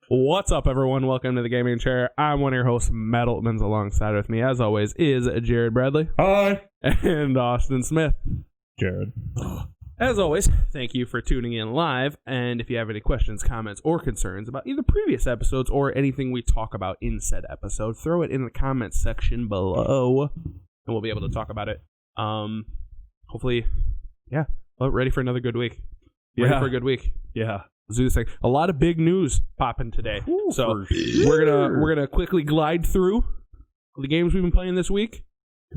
What's up, everyone? Welcome to the Gaming Chair. I'm one of your hosts, Matt Altman's. Alongside with me, as always, is Jared Bradley. Hi. And Austin Smith. Jared. As always, thank you for tuning in live. And if you have any questions, comments, or concerns about either previous episodes or anything we talk about in said episode, throw it in the comments section below, and we'll be able to talk about it. Hopefully, yeah. Well, ready for another good week. Ready for a good week. Yeah. Let's do this thing. A lot of big news popping today. Ooh, so we're gonna quickly glide through the games we've been playing this week.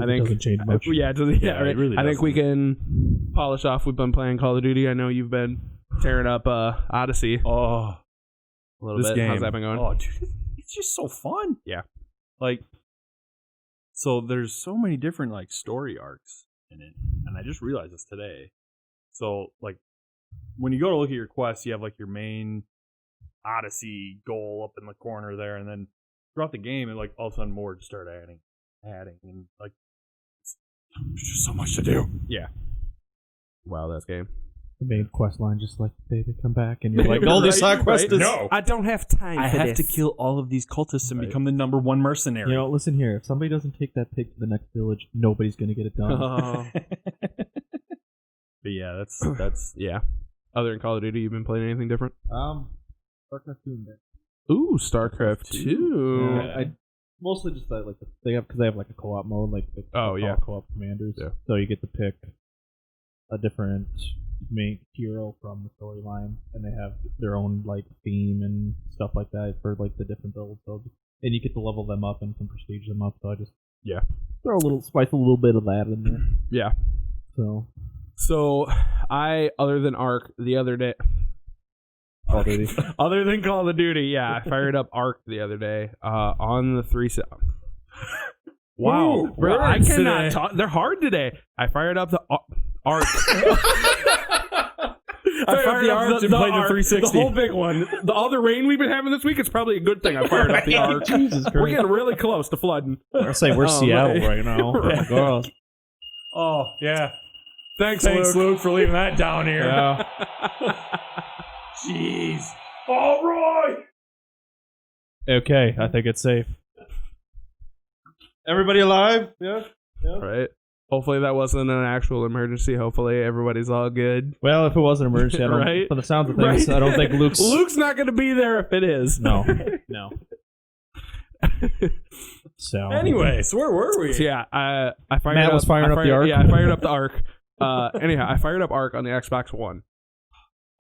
I think doesn't change much. Yeah, right. It really I think doesn't. we can polish off. We've been playing Call of Duty. I know you've been tearing up Odyssey. Oh, a little this bit. game. How's that been going? Oh, dude, it's just so fun. Yeah. Like, so there's so many different like story arcs in it, and I just realized this today. So like, when you go to look at your quests, you have like your main Odyssey goal up in the corner there, and then throughout the game, it like all of a sudden more just start adding, and like there's just so much to do. Yeah. Wow, that game. The main quest line just like, baby, come back, and you're like, all this side quest is No, I don't have time. I for have this. to kill all of these cultists and Right. become the #1 mercenary. you know, listen here. If somebody doesn't take that pig to the next village, nobody's gonna get it done. Oh, But yeah, that's yeah. Other than Call of Duty, you've been playing anything different? StarCraft 2. Ooh, StarCraft 2. Yeah, I mostly just like they have because they have like a co-op mode, like the co-op commanders. Yeah. So you get to pick a different main hero from the storyline, and they have their own like theme and stuff like that for like the different builds. So and you get to level them up and can prestige them up. So I just throw spice a little bit of that in there. Yeah. So I, other than Ark, the other day, Call of Duty. other than Call of Duty, yeah, I fired up Ark the other day on the 360. Wow, Ooh, bro, I words cannot today. talk. They're hard today. I fired up the Ark. I fired the Ark and played the 360. The whole big one. All the rain we've been having this week, it's probably a good thing I fired up the Ark. Jesus Christ. We're getting really close to flooding. I say we're Seattle right now. Right. God. Oh yeah. Thanks, Luke, for leaving that down here. Yeah. Jeez. All right. Okay, I think it's safe. Everybody alive? Yeah. Right. Hopefully that wasn't an actual emergency. Hopefully everybody's all good. Well, if it was an emergency, I don't, Right. from the sounds of things, Right. I don't think Luke's... Luke's not going to be there if it is. No. So Anyway, so where were we? So yeah, I fired Matt up, was firing up the Ark. Yeah, I fired up the Ark. Anyhow, I fired up Ark on the Xbox One.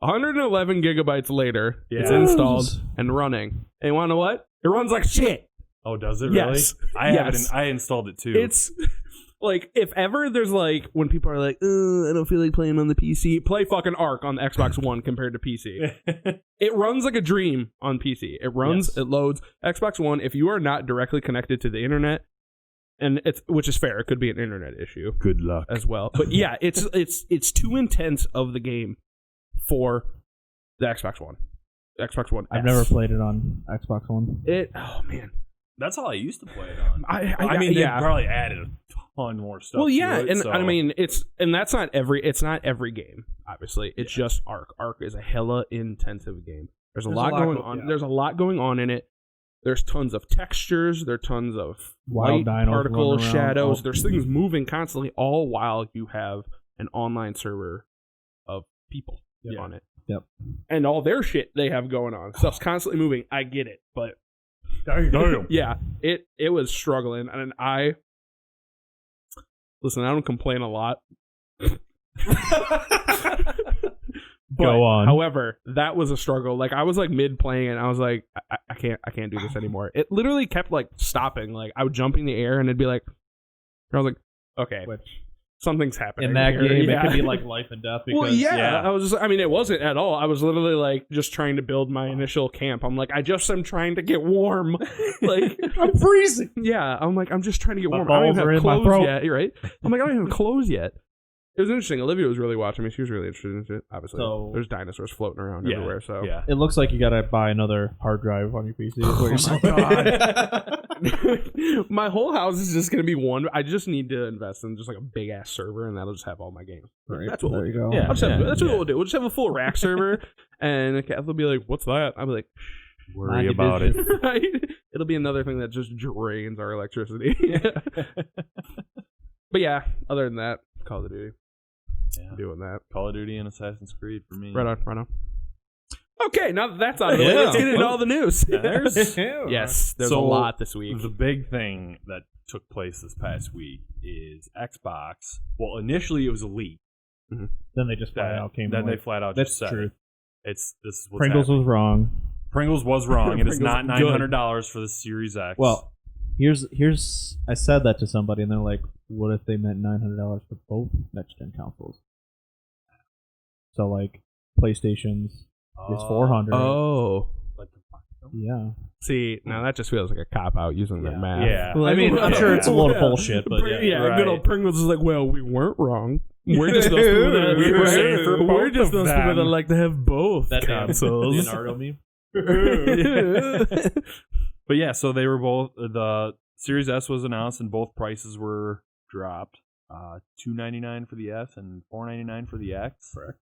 111 gigabytes later, it's Yeah. installed and running. And you want to know what? It runs like shit. Oh, does it really? Yes. I Yes. haven't. I installed it too. It's like, if ever there's like, when people are like, I don't feel like playing on the PC, play fucking Ark on the Xbox One compared to PC. It runs like a dream on PC. It runs, Yes. it loads. Xbox One, if you are not directly connected to the internet, and which is fair, it could be an internet issue Good luck. as well. But yeah, it's too intense of the game for the Xbox One. The Xbox One. I've S. never played it on Xbox One. Oh man. That's how I used to play it on. I mean, they yeah. probably added a ton more stuff. Well, yeah, to it, and so. I mean it's not every game. Obviously, it's just Ark. Ark is a hella intensive game. There's a lot going on. yeah. There's a lot going on in it. There's tons of textures. There's tons of Wild light, dinos particles, running around. shadows. Oh. There's things moving constantly, all while you have an online server of people on it. Yep. And all their shit they have going on. Stuff's constantly moving. I get it, but Damn. yeah, it was struggling, and I don't complain a lot. But, Go on. However, that was a struggle. Like, I was like mid playing and I was like, I can't do this anymore. It literally kept like stopping. Like, I would jump in the air and it'd be like, I was like, okay, Which something's happening in that here. game, Yeah. it could be like life and death. Because, Well, yeah, I was just, I mean, it wasn't at all. I was literally like just trying to build my initial camp. I'm like, I just am trying to get warm. Like, I'm freezing. yeah, I'm like, I'm just trying to get My warm. I don't balls even are have in my clothes throat. yet. You're right. I'm like, I don't even have clothes yet. It was interesting. Olivia was really watching me. She was really interested in it. Obviously, So- there's dinosaurs floating around Yeah, everywhere. So yeah. It looks like you gotta buy another hard drive on your PC. Is what you're saying. God. My whole house is just gonna be one. I just need to invest in just like a big ass server, and that'll just have all my games. Right. That's what There we'll you do. go. Yeah. That's what we'll do. We'll just have a full rack server, and Kath will be like, "What's that?" I'll be like, Worry about it. right? It'll be another thing that just drains our electricity. But yeah, other than that, Call of Duty. Yeah. Doing that. Call of Duty and Assassin's Creed for me. Right on. Okay, now that that's out of the way, let's get into all the news. Yes, there's a lot this week. The big thing that took place this past week is Xbox. Well, initially it was a leak. Then they just flat out came. Then away. they flat out That's just said true. this is what's Pringles happening. was wrong. Pringles was wrong. It is Pringles not good. $900 for the Series X. Well, here's. I said that to somebody, and they're like, "What if they meant $900 for both next gen consoles?" So like, PlayStation's is $400. Oh, like Yeah. see, now that just feels like a cop out using their math. Yeah. Well, I mean, I'm sure it's a load of bullshit, but yeah. Right. Good old Pringles is like, well, we weren't wrong. We're just those people that We were saying for we're both just of those people them. that like to have both That consoles. Leonardo meme. But yeah, so they were both. The Series S was announced, and both prices were dropped. $299 for the S and $499 for the X. Correct.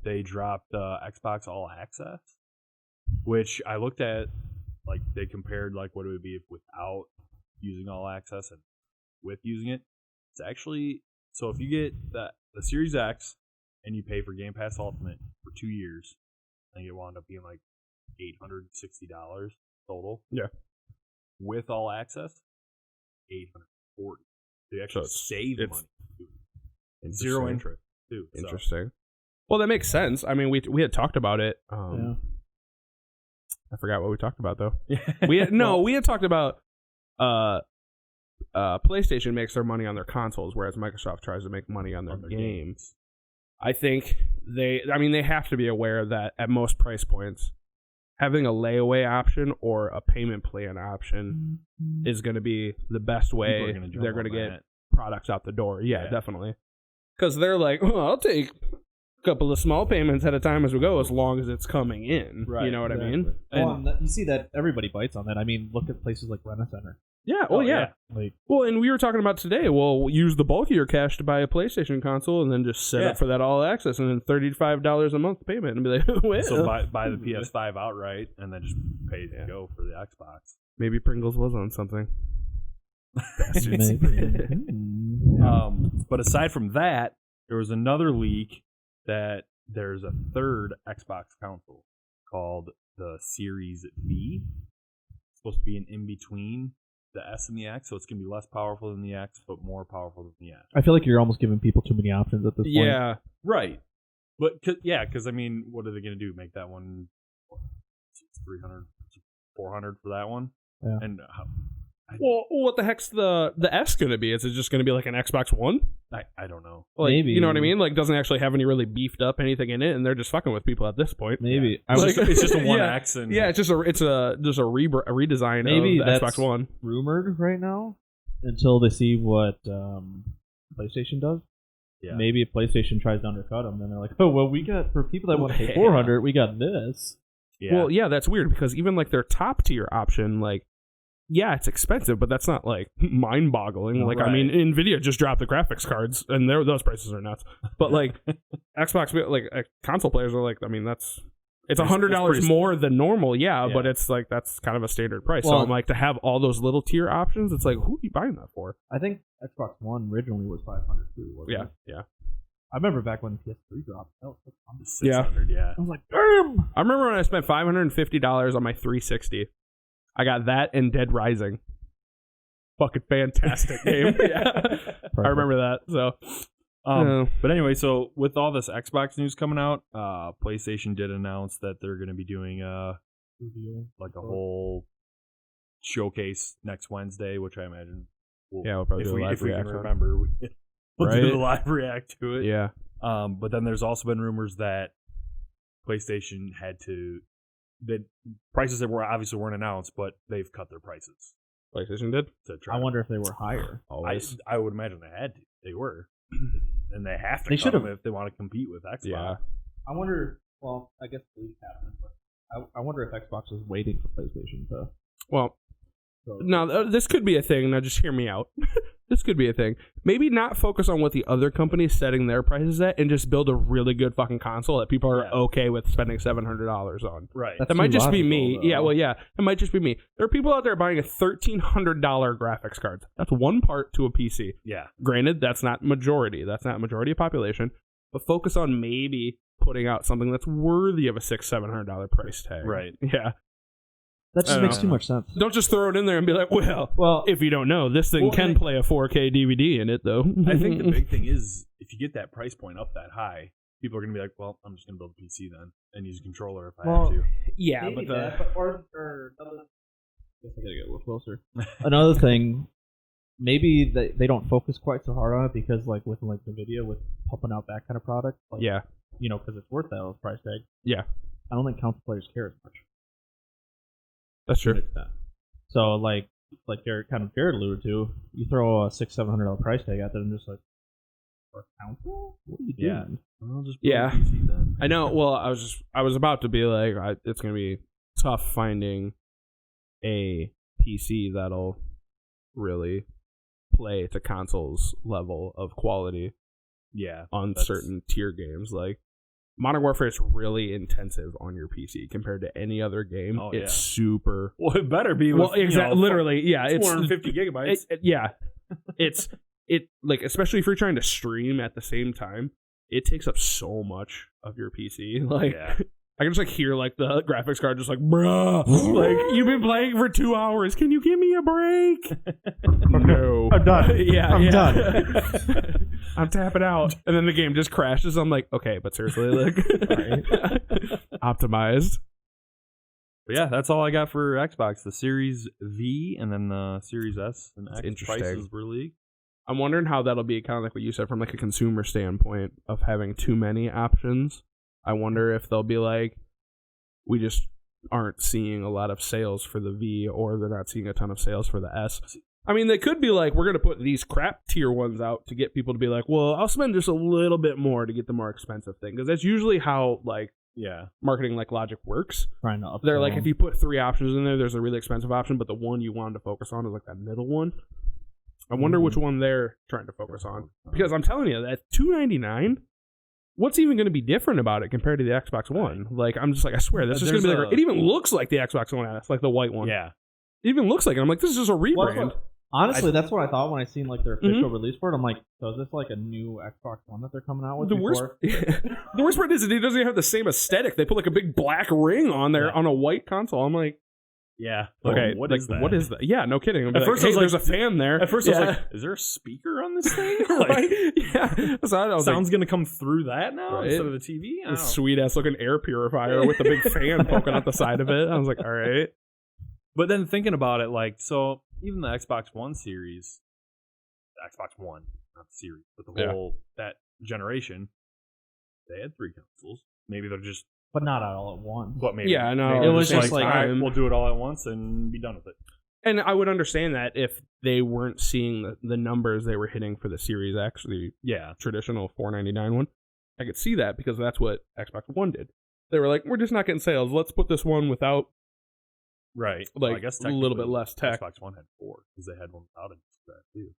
They dropped Xbox All Access, which I looked at. Like they compared like what it would be if without using All Access and with using it. It's actually so if you get the Series X and you pay for Game Pass Ultimate for 2 years, I think it wound up being like $860 total. Yeah. With All Access, $840. So you actually save money. Zero interest too. So. Interesting. Well, that makes sense. I mean, we had talked about it. Yeah. I forgot what we talked about though. We had talked about PlayStation makes their money on their consoles, whereas Microsoft tries to make money on their games. I think they have to be aware that at most price points, having a layaway option or a payment plan option is going to be the best way they're going to get products out the door. Yeah. Definitely. Because they're like, oh, I'll take a couple of small payments at a time as we go, as long as it's coming in. Right, you know what I mean? And you see that everybody bites on that. I mean, look at places like Rent-A-Center. Yeah. Oh, yeah. Like, Well, and we were talking about today. Well, use the bulk of your cash to buy a PlayStation console, and then just set up for that all access, and then $35 a month payment, and be like, well. So buy the PS5 outright, and then just pay to go for the Xbox. Maybe Pringles was on something. But aside from that, there was another leak that there's a third Xbox console called the Series V. It's supposed to be an in-between the S and the X, so it's going to be less powerful than the X, but more powerful than the S. I feel like you're almost giving people too many options at this point. Yeah. Right. But, because, I mean, what are they going to do? Make that one $300, $400 for that one? Yeah. And Well, what the heck's the S going to be? Is it just going to be like an Xbox One? I don't know. Like, Maybe. You know what I mean? Like, doesn't actually have any really beefed up anything in it, and they're just fucking with people at this point. Maybe. Yeah. It's just a 1X. And Yeah, it's just a redesign Maybe of the that's Xbox One. rumored right now until they see what PlayStation does. Yeah. Maybe if PlayStation tries to undercut them, then they're like, oh, well, we got, for people that want to pay $400, we got this. Yeah. Well, yeah, that's weird because even like their top tier option, like, yeah, it's expensive, but that's not like mind-boggling. Like, I mean, Nvidia just dropped the graphics cards, and those prices are nuts. But like, Xbox, like console players are like, I mean, it's $100 more than normal, yeah, but it's like that's kind of a standard price. Well, so I'm like, to have all those little tier options, it's like, who are you buying that for? I think Xbox One originally was $500 too. Wasn't it? Yeah. I remember back when PS3 dropped. That was $600, yeah. I was like, damn. I remember when I spent $550 on my 360. I got that and Dead Rising. Fucking fantastic game. Yeah. I remember that. So, but anyway, so with all this Xbox news coming out, PlayStation did announce that they're going to be doing a whole showcase next Wednesday, which I imagine we'll probably do a live if we can react. remember, we'll do the live react to it. Yeah. But then there's also been rumors that PlayStation the prices that obviously weren't announced, but they've cut their prices. PlayStation did? I wonder if they were higher. I would imagine they had to. They were. And they have to They cut them if they want to compete with Xbox. Yeah. I wonder, well, I guess the leak happened, but I wonder if Xbox is waiting for PlayStation to... Well, Now, this could be a thing. Now, just hear me out. This could be a thing. Maybe not focus on what the other company's setting their prices at and just build a really good fucking console that people are okay with spending $700 on. Right. That might just be me. Yeah, well, yeah. It might just be me. There are people out there buying a $1,300 graphics card. That's one part to a PC. Yeah. Granted, that's not majority. That's not majority of population. But focus on maybe putting out something that's worthy of a $600-700 price tag. Right. Yeah. That just makes too much sense. Don't just throw it in there and be like, well, if you don't know, this thing can play a 4K DVD in it, though. I think the big thing is, if you get that price point up that high, people are going to be like, well, I'm just going to build a PC then and use a controller if I have to. Yeah, Maybe but I guess I gotta get a little closer. Another thing, maybe they don't focus quite so hard on it because, like, with like NVIDIA, with pumping out that kind of product, like, yeah, because it's worth that price tag. Yeah, I don't think console players care as much. That's true. So, like Jared alluded to, you throw a $600-700 price tag out there and just like, for a console? What are you doing? I'll just build a PC then. I know. Well, I was about to be like, it's gonna be tough finding a PC that'll really play to consoles level of quality. Yeah, on certain tier games, like Modern Warfare is really intensive on your PC compared to any other game. It's super. Well, it better be. With, exactly. Literally, yeah. It's 450 gigabytes. It like, especially if you're trying to stream at the same time, it takes up so much of your PC. Like, I can just like hear like the graphics card just like, bruh, like, you've been playing for 2 hours. Can you give me a break? No, I'm done. I'm done. I'm tapping out, and then the game just crashes. I'm like, okay, but seriously, like, optimized. But yeah, that's all I got for Xbox. The Series V and then the Series S and X prices were leaked. I'm wondering how that'll be, kind of like what you said, from like a consumer standpoint of having too many options. I wonder if they'll be like, we just aren't seeing a lot of sales for the V, or they're not seeing a ton of sales for the S. I mean, they could be like, we're going to put these crap tier ones out to get people to be like, well, I'll spend just a little bit more to get the more expensive thing. Because that's usually how, like, marketing like logic works. They're like, if you put 3 options in there, there's a really expensive option, but the one you wanted to focus on is like that middle one. I wonder which one they're trying to focus on. Because I'm telling you, that $299, what's even going to be different about it compared to the Xbox One? Like, I'm just like, I swear, this is going to be like, it even looks like the Xbox One S, like the white one. Yeah. It even looks like it. I'm like, this is just a rebrand. Honestly, that's what I thought when I seen like their official release for it. I'm like, so is this like a new Xbox One that they're coming out with? The worst part is it doesn't even have the same aesthetic. They put like a big black ring on there on a white console. I'm like, okay, what is that? What is that? Yeah, no kidding. At first, I was like, there's a fan there. At first, I was like, is there a speaker on this thing? Right? Yeah. Sound's gonna come through that now instead of the TV. A sweet ass looking air purifier with a big fan poking out the side of it. I was like, all right. But then thinking about it, like, so even the Xbox One series, the Xbox One, not the series, but the whole, that generation, they had 3 consoles. Maybe they're just... But not all at once. But maybe. Yeah, no. Maybe it was just like, all right, we'll do it all at once and be done with it. And I would understand that if they weren't seeing the numbers they were hitting for the Series X, the traditional $499 one. I could see that because that's what Xbox One did. They were like, we're just not getting sales. Let's put this one without... Right. Like, well, I guess a little bit less tech. Xbox One had 4 because they had one without it too.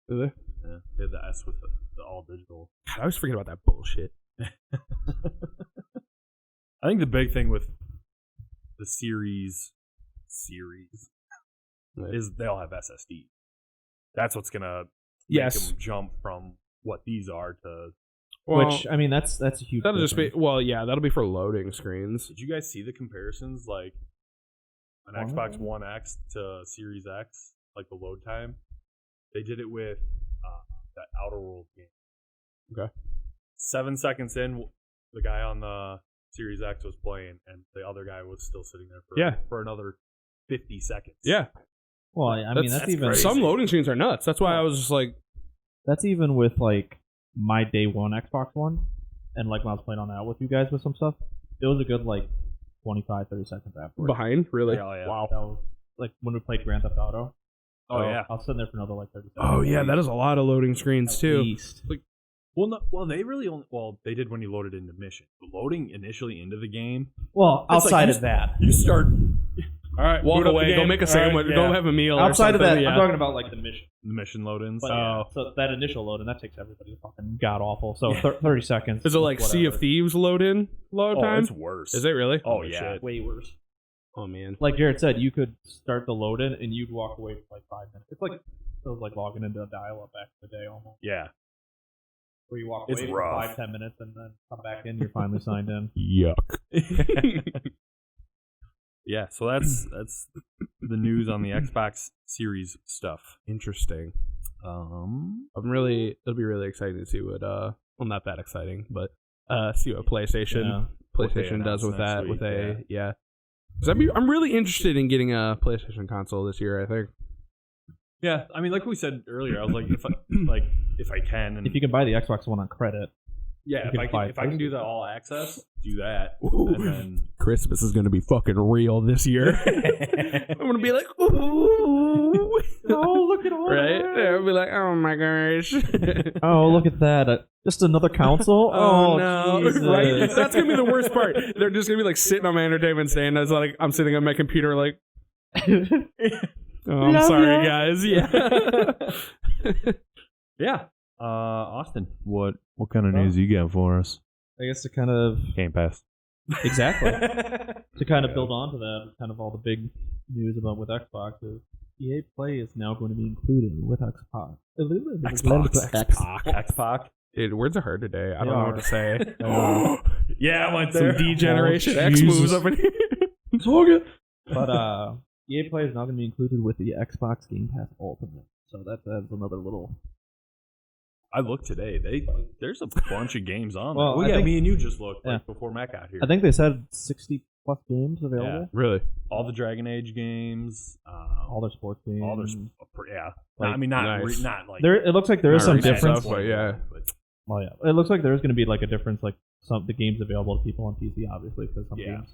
Did they? Yeah. They had the S with the all digital. God, I always forget about that bullshit. I think the big thing with the series is they all have SSD. That's what's gonna make them jump from what these are to. Well, which, I mean, that's a huge. That'll just be that'll be for loading screens. Did you guys see the comparisons, like an Xbox One X to Series X, like the load time? They did it with that Outer Worlds game. Okay. 7 seconds in, the guy on the Series X was playing, and the other guy was still sitting there for another 50 seconds. Yeah. Well, I mean, that's even... crazy. Some loading screens are nuts. That's why I was just like... That's even with, like, my day one Xbox One, and, like, when I was playing on that with you guys with some stuff, it was a good, like, 25, 30 seconds afterwards. Behind? Really? Yeah. Wow. That was, like, when we played Grand Theft Auto. Oh, yeah. I was sitting there for another, like, 30 seconds. Oh, yeah, that is a lot of loading screens, too. Least. Like, they really only... Well, they did when you loaded into mission. The loading initially into the game... Well, outside of that. You start... All right, Walk boot up the away, go game. make a All sandwich, right, go yeah. have a meal. Outside or of that, something, I'm talking about like the mission. The mission load-ins. But, Oh. so that initial load, and that takes everybody fucking god awful. So 30 seconds. Is it like Sea of whatever. Thieves load time? It's worse. Is it really? Oh, Holy yeah. shit. Way worse. Oh man. Like Jared said, you could start the load in and you'd walk away for like 5 minutes. It's like it was like logging into a dial-up back in the day almost. Yeah. Where you walk It's away rough. for 5-10 minutes and then come back in. You're finally signed in. Yuck. Yeah, so that's the news on the Xbox Series stuff. Interesting. It'll be really exciting to see what well, not that exciting, but see what PlayStation does with that. Week, yeah. 'Cause I'm really interested in getting a PlayStation console this year. I think. Yeah, I mean, like we said earlier, I was like, if I can, and If you can buy the Xbox One on credit, yeah, you can if I can do the all access, do that, Ooh. and then Christmas is gonna be fucking real this year. I'm gonna be like, ooh, oh look at all right? that. Yeah, I'll be like, oh my gosh. Oh look at that! Just another console. Oh, no! Jesus. Right? That's gonna be the worst part. They're just gonna be like sitting on my entertainment stand. As like I'm sitting on my computer, like, oh, I'm Love sorry, ya. guys. Yeah. yeah. Austin, what kind of news you got for us? I guess to kind of Game Pass. exactly to kind of build on to that, kind of all the big news about with Xbox is EA Play is now going to be included with Xbox. Xbox. Dude, words are hard today. I They don't know are. what to say. Yeah, I went Some there. D-Generation Oh, X moves Jesus. up in here. But EA Play is now going to be included with the Xbox Game Pass Ultimate. So that's another little. I looked today. There's a bunch of games on Well, there. I think- me and you just looked Yeah. before Matt got here. I think they said 60 plus games available. Really? all the Dragon Age games, All their sports games. all their yeah. Like, I mean, not nice. not like There, it looks like there is Not some recent difference. stuff, but yeah. Oh yeah, it looks like there is going to be like a difference, like the games available to people on PC, obviously, because some Yeah. games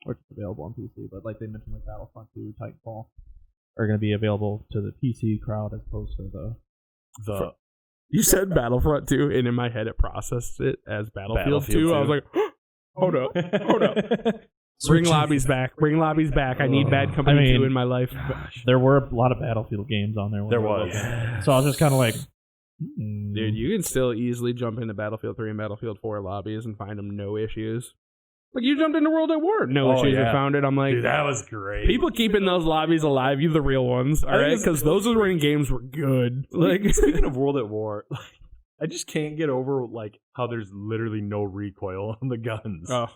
are just available on PC. But like they mentioned, like Battlefront 2, Titanfall are going to be available to the PC crowd as opposed to the. You said Battlefront 2, and in my head it processed it as Battlefield 2. I was like, hold up. Bring lobbies back. Bring lobbies back. I need Bad Company I mean, 2 in my life. There were a lot of Battlefield games on there. when There we were was. looking. So I was just kind of like, Dude, you can still easily jump into Battlefield 3 and Battlefield 4 lobbies and find them no issues. Like, you jumped into World at War. No Oh, issues yeah. and found it. I'm like, Dude, that was great. people keeping those lobbies alive, you the real ones, all I think right? it's- Because those are when games were good. Like, Speaking of World at War, I just can't get over like how there's literally no recoil on the guns. oh.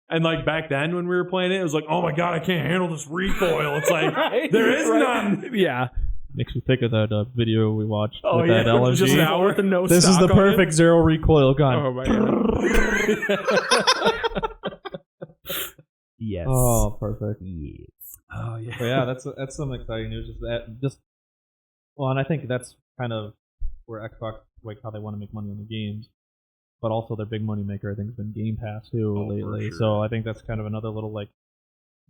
And like back then when we were playing it was like, oh my god, I can't handle this recoil. It's like Right, there is right. none. Yeah. makes me think of that video we watched Oh, with yeah, that LMG. Just now with the no This is stock the on it. perfect zero recoil gun. Oh, my God. Yes. Oh, perfect. Yes. Oh yeah. But yeah, that's some exciting news. Well, and I think that's kind of where Xbox, like how they want to make money on the games, but also their big money maker, I think, has been Game Pass too Oh, for lately. sure. So I think that's kind of another little like,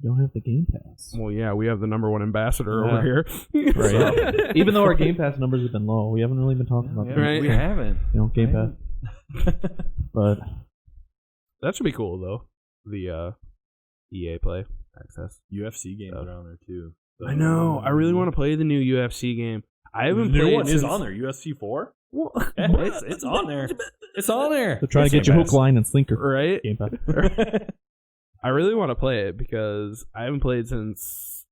you don't have the Game Pass, Well, yeah, we have the number one ambassador Yeah. over here. right? Even though our Game Pass numbers have been low, we haven't really been talking about Yeah, that. Right. We haven't. Game Pass, but That should be cool, though. The EA Play access. UFC games are on there too. I know. I really want to play the new UFC game. I haven't The played new one since... is on there. UFC 4. Well, Yeah, it's on there. It's on there. they're trying to get you hook, line, and sinker. right? Game Pass. I really want to play it because I haven't played since,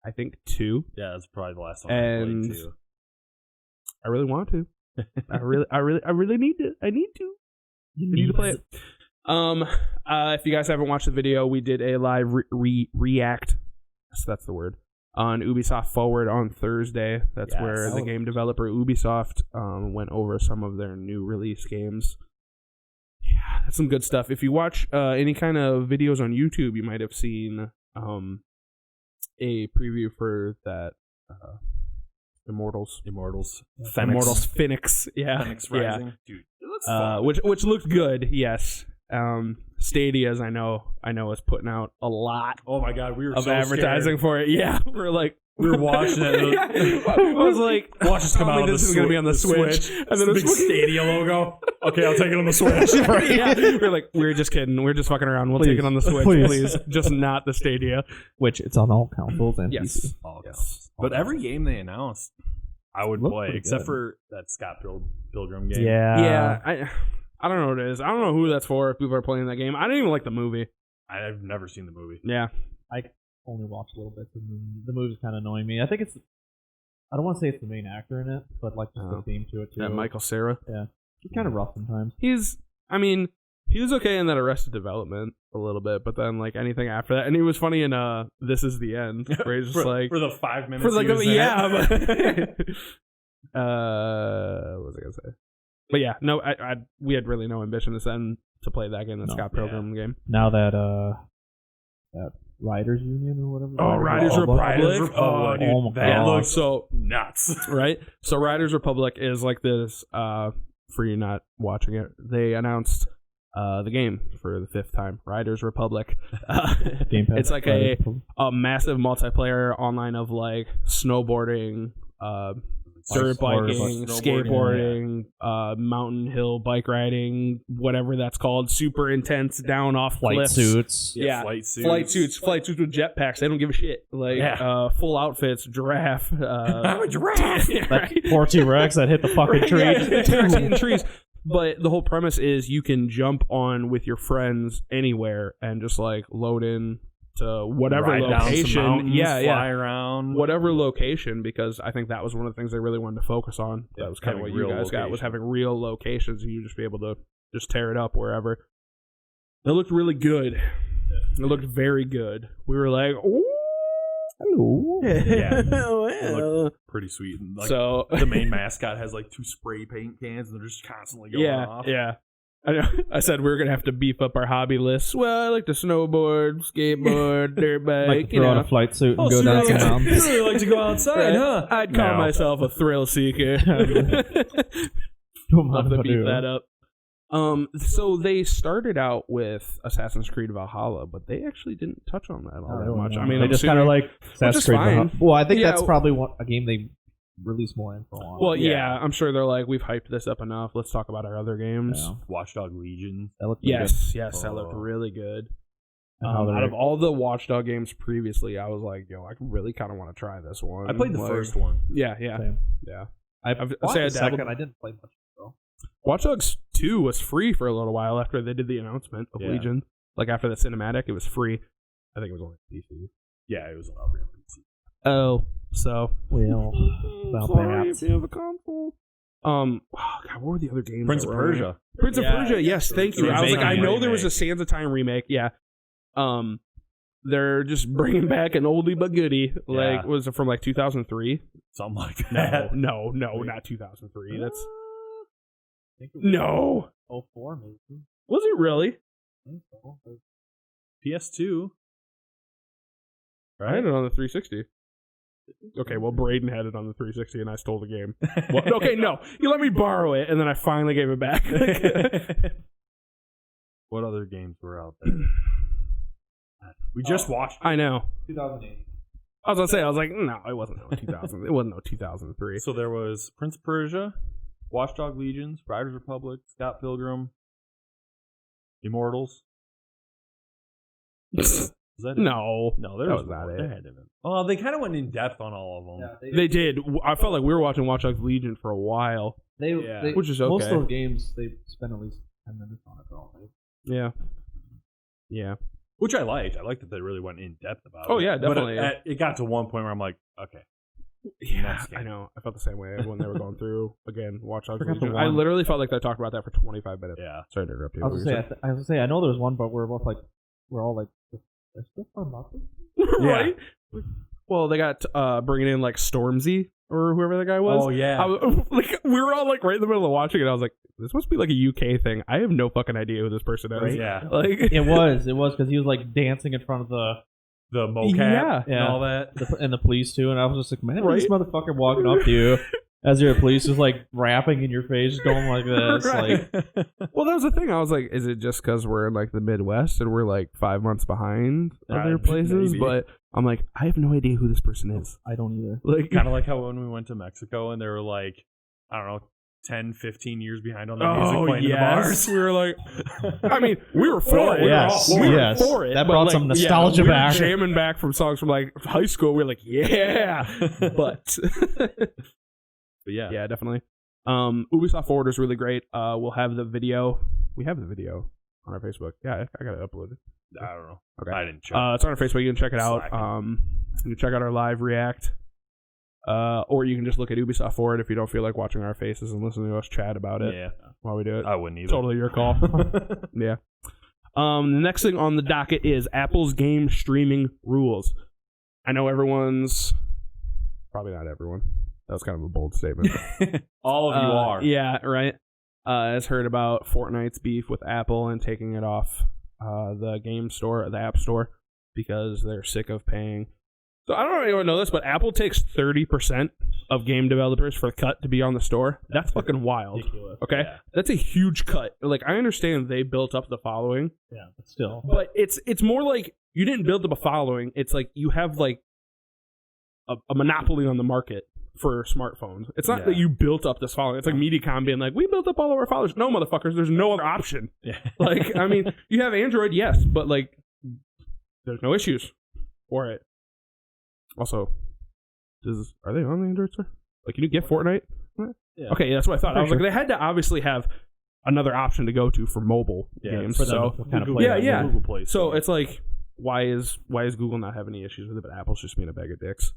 I think, 2. Yeah, that's probably the last one I And played too. I really want to. I really need to. I need to. I need to play it. If you guys haven't watched the video, we did a live react. So that's the word. On Ubisoft Forward on Thursday. That's Yes. where the game developer Ubisoft went over some of their new release games. Yeah, that's some good stuff. If you watch any kind of videos on YouTube, you might have seen a preview for that Immortals. Immortals Phoenix. Yeah. Phoenix Yeah. Rising. Dude, it looks fun. Which looked good, yes. Stadia, as I know is putting out a lot Oh my god, we were of so advertising scared. for it. Yeah, we're like, We were watching it. I was like, watch this come out. This is going to be on the Switch. And then the big Stadia logo. Okay, I'll take it on the Switch. We're just kidding. We're just fucking around. We'll take it on the Switch, please. Just not the Stadia. Which it's on all consoles and yes. PC. All consoles. But every game they announced, I would play, except for that Scott Pilgrim game. Yeah. I don't know what it is. I don't know who that's for if people are playing that game. I didn't even like the movie. I've never seen the movie. Yeah. I only watched a little bit. The movie's kind of annoying me. I think it's... I don't want to say it's the main actor in it, but like just the theme to it too. Yeah, Michael Cera. Yeah. He's kind of rough sometimes. He was okay in that Arrested Development a little bit, but then like anything after that, and he was funny in This Is the End, where he's just for the 5 minutes. for like he was yeah, there. but, what was I gonna say? But yeah, no, we had really no ambition to play that game, the Scott Pilgrim game. Now that Riders Union or whatever. Oh, Riders Republic. Oh, dude, oh my that God. looks so nuts. Right? So Riders Republic is like this, for you not watching it, they announced the game for the 5th time, Riders Republic. It's like a massive multiplayer online of like snowboarding, dirt biking, skateboarding, mountain hill bike riding, whatever that's called, super intense down off flight cliffs. suits. Yeah, flight suits with jetpacks. They don't give a shit. Like full outfits, giraffe. I'm a giraffe. That poor T-Rex that hit the fucking tree. Yeah, T-Rex hitting trees. But the whole premise is you can jump on with your friends anywhere and just like load in to whatever Ride down some location. mountains, Yeah, fly around. whatever location, because I think that was one of the things they really wanted to focus on. That was kind of what you guys got, was having real locations, and you just be able to just tear it up wherever. It looked really good. It looked very good. We were like, ooh. Hello. Yeah. Well. It looked pretty sweet. And like, So the main mascot has like 2 spray paint cans, and they're just constantly going off. Yeah. I know. I said we were gonna have to beef up our hobby list. Well, I like to snowboard, skateboard, dirt bike. Like to throw on a flight suit and go so down you some really- mountains. You really like to go outside, huh? I'd call myself a thrill seeker. Love to beat that up. So they started out with Assassin's Creed Valhalla, but they actually didn't touch on that all that much. I mean, they I'm just kind of like Assassin's Creed Valhalla. Well, I think Yeah, that's probably a game they release more info on. Well, yeah, I'm sure they're like, we've hyped this up enough. Let's talk about our other games. Yeah. Watchdog Legion. That looked Yes, good. that looked really good. And Out of all the Watchdog games previously, I was like, yo, I really kind of want to try this one. I played the Like, first one. Yeah. Same. I'd I'd say I the second. dabbled. I didn't play much. Though. Watch Dogs 2 was free for a little while after they did the announcement of Yeah. Legion. Like after the cinematic, it was free. I think it was only PC. Yeah, it was on PC. Oh, so Well, sorry if you have a console. Oh God, what were the other games? Prince that of were on Persia. there? Prince of Persia. Yes, thank you. I was like, I know there was a Sands of Time remake. Yeah. They're just bringing back an oldie but goodie. Like, Yeah. was it from like 2003? Something like that. No, not 2003. That's I think it was no. 04 maybe. Was it really? I think so. PS2. I had it on the 360. Okay, well, Braden had it on the 360, and I stole the game. Well, okay, no, you let me borrow it, and then I finally gave it back. What other games were out there? We just watched. I know. 2008. I was gonna say, I was like, no, it wasn't no 2000. It wasn't no 2003. So there was Prince of Persia, Watchdog Legions, Riders Republic, Scott Pilgrim, Immortals. Was that it? No, there that was was not more. it. There had to have been. Oh, they kind of went in depth on all of them. Yeah, They did. I felt like we were watching Watch Dogs Legion for a while. they, Which is most okay. of the games they spend at least 10 minutes on it. Don't they? Yeah. Which I liked. I liked that they really went in depth about it. Oh, yeah, definitely. But it got to one point where I'm like, okay. Yeah, Next game. I know. I felt the same way when they were going through again. Watch Dogs Forgot the Legion. I one. literally felt like they talked about that for 25 minutes. Yeah. Sorry to interrupt you. I was gonna say I know there was one, but we're both like we're all like there's still fun about this. Right? Well, they got bringing in like Stormzy or whoever the guy was. Oh, yeah. Like we were all like right in the middle of watching it. I was like, this must be like a UK thing. I have no fucking idea who this person is. Right? Yeah. Like It was because he was like dancing in front of the The mocap and Yeah. all that. and the police too, and I was just like, man, Right? this motherfucker walking up to you, As your police is like rapping in your face, going like this, Right. like Well, that was the thing. I was like, is it just because we're in like the Midwest and we're like 5 months behind other places? Maybe. But I'm like, I have no idea who this person is. I don't either. Like, Kind of like how when we went to Mexico and they were like, I don't know, 10, 15 years behind on the music playing in the bars. We were like, I mean, we were for it. Yes, We were yes. for it. That but, brought like, some nostalgia we were back. jamming back from songs from like high school. We were like, yeah. But yeah. yeah, definitely. Ubisoft Forward is really great. We'll have the video. We have the video on our Facebook. Yeah, I got it uploaded. I don't know. Okay. I didn't check. It's on our Facebook. You can check it out. Slacking. You can check out our live react. Or you can just look at Ubisoft Forward if you don't feel like watching our faces and listening to us chat about it Yeah. while we do it. I wouldn't either. Totally your call. Yeah. The next thing on the docket is Apple's game streaming rules. I know everyone's... Probably not everyone. That was kind of a bold statement. All of you are. Yeah, right. Has heard about Fortnite's beef with Apple and taking it off the game store, the App Store, because they're sick of paying. So I don't know if anyone know this, but Apple takes 30% of game developers for the cut to be on the store. That's fucking wild. Ridiculous. Okay? Yeah. That's a huge cut. Like, I understand they built up the following, Yeah, but still. but it's more like you didn't build up a following. It's like you have like a monopoly on the market for smartphones. It's not that you built up this following. It's like Mediacom being like, we built up all of our followers. No, motherfuckers, there's no other option. Yeah. Like, I mean, you have Android, yes, but like, there's no issues for it. Also, are they on the Android store? Like, can you get Fortnite? Yeah. Okay, that's what I thought. I was Pretty like, they had to obviously have another option to go to for mobile games. for them So to kind of play yeah, that yeah. game. Google Play so Store. it's like, why is Google not having any issues with it, but Apple's just being a bag of dicks?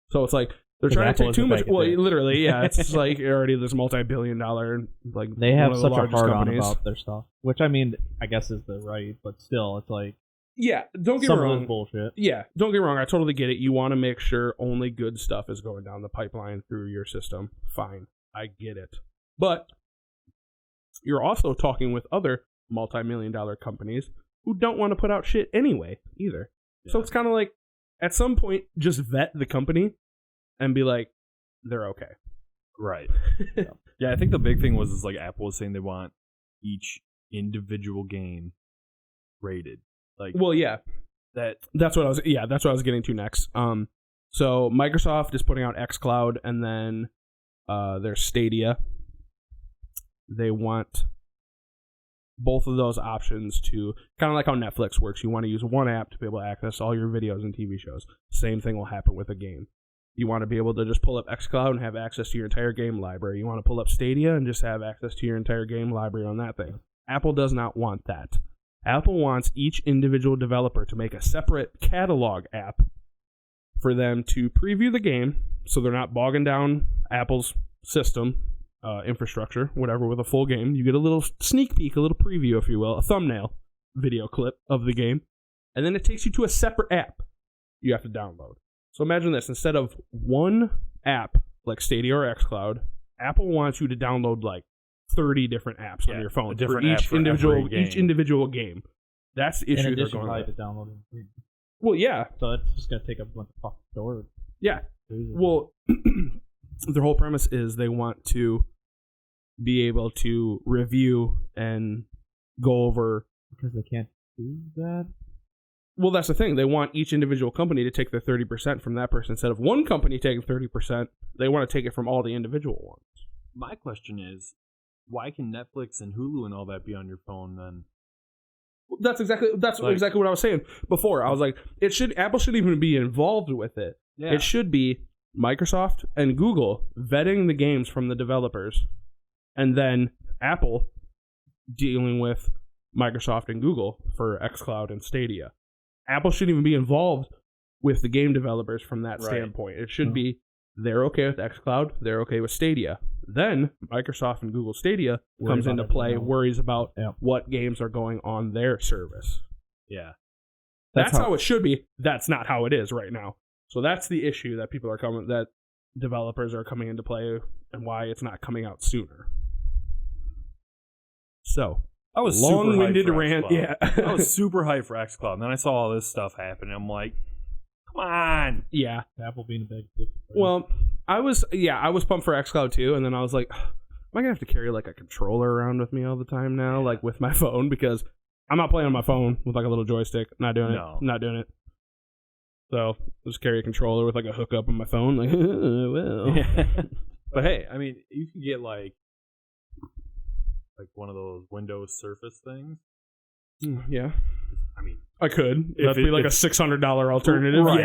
So it's like they're trying to Apple take is too a much. bag of Well, dicks. literally, yeah. It's like already this multi-billion-dollar like They one have of the such a largest hard on companies. about their stuff, which I mean, I guess is the right, but still, it's like Yeah, don't get some me of wrong. this bullshit. Yeah, don't get me wrong. I totally get it. You want to make sure only good stuff is going down the pipeline through your system. Fine, I get it. But you're also talking with other multi-million-dollar companies who don't want to put out shit anyway either. So it's kind of like, at some point, just vet the company and be like, they're okay. Right. Yeah, I think the big thing was like Apple was saying they want each individual game rated. Like, Well, yeah, that's what I was getting to next. So Microsoft is putting out XCloud, and then there's Stadia. They want both of those options to kind of like how Netflix works. You want to use one app to be able to access all your videos and TV shows. Same thing will happen with a game. You want to be able to just pull up XCloud and have access to your entire game library. You want to pull up Stadia and just have access to your entire game library on that thing. Apple does not want that. Apple wants each individual developer to make a separate catalog app for them to preview the game, so they're not bogging down Apple's system, infrastructure, whatever, with a full game. You get a little sneak peek, a little preview, if you will, a thumbnail video clip of the game, and then it takes you to a separate app you have to download. So imagine this. Instead of one app like Stadia or XCloud, Apple wants you to download like 30 different apps on your phone for each individual game. That's the issue they're going with. To download it. Well, yeah. So it's just gonna take up a bunch of fucking storage. Yeah. Well, their whole premise is they want to be able to review and go over. Because they can't do that. Well, that's the thing. They want each individual company to take their 30% from that person. Instead of one company taking 30%, they want to take it from all the individual ones. my question is, why can Netflix and Hulu and all that be on your phone then? That's exactly what I was saying before. I was like, Apple shouldn't even be involved with it. Yeah. It should be Microsoft and Google vetting the games from the developers, and then Apple dealing with Microsoft and Google for XCloud and Stadia. Apple shouldn't even be involved with the game developers from that standpoint. It should be they're okay with XCloud, they're okay with Stadia. Then Microsoft and Google Stadia comes into play, worries about what games are going on their service. Yeah. That's how it should be. That's not how it is right now. So that's the issue that that developers are coming into play, and why it's not coming out sooner. So I was long-winded rant. Yeah, I was super hyped for XCloud, and then I saw all this stuff happen, and I'm like, come on. Yeah. Apple being a big dick. Well, I was pumped for XCloud too, and then I was like, am I gonna have to carry like a controller around with me all the time now, like with my phone, because I'm not playing on my phone with like a little joystick. Not doing it. Not doing it. So I'll just carry a controller with like a hookup on my phone, like well. But hey, I mean, you can get like one of those Windows Surface things. Yeah. I mean, I could. That'd be like a $600 alternative. Right.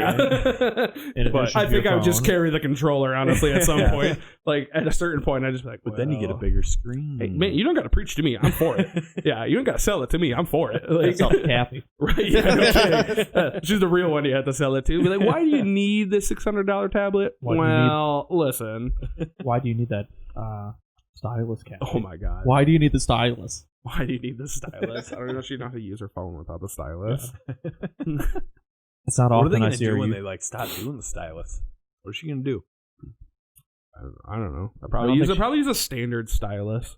Yeah. But I think I would just carry the controller, honestly, at some point. Like, at a certain point, I'd just be like, but then you get a bigger screen. Hey, man, you don't got to preach to me. I'm for it. Yeah, you don't got to sell it to me. I'm for it. Like, Sell it to Kathy. Right, yeah, no kidding. She's the real one you have to sell it to. Be like, why do you need this $600 tablet? Listen. Why do you need that stylus, Kathy? Oh, my God. Why do you need the stylus? Why do you need the stylus? I don't know if she knows how to use her phone without the stylus. Yeah. It's not What are often they I going to see do her when use. they like stop doing the stylus? What is she going to do? I don't know. I'll probably use a standard stylus.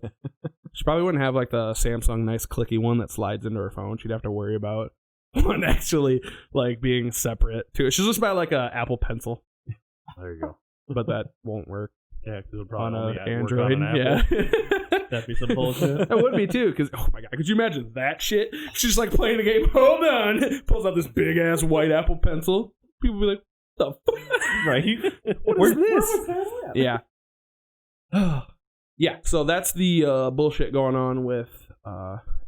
She probably wouldn't have like the Samsung nice clicky one that slides into her phone. She'd have to worry about one actually like being separate too. She'll just buy like a Apple Pencil. There you go. But that won't work. Yeah, because it'll On probably an only Android. work on an Yeah. Apple. That'd be some bullshit. That would be too, because oh my God, could you imagine that shit? She's like playing a game. Hold on, pulls out this big ass white Apple Pencil. People be like, "The fuck?" Right? Where's this? Yeah. Yeah. So that's the bullshit going on with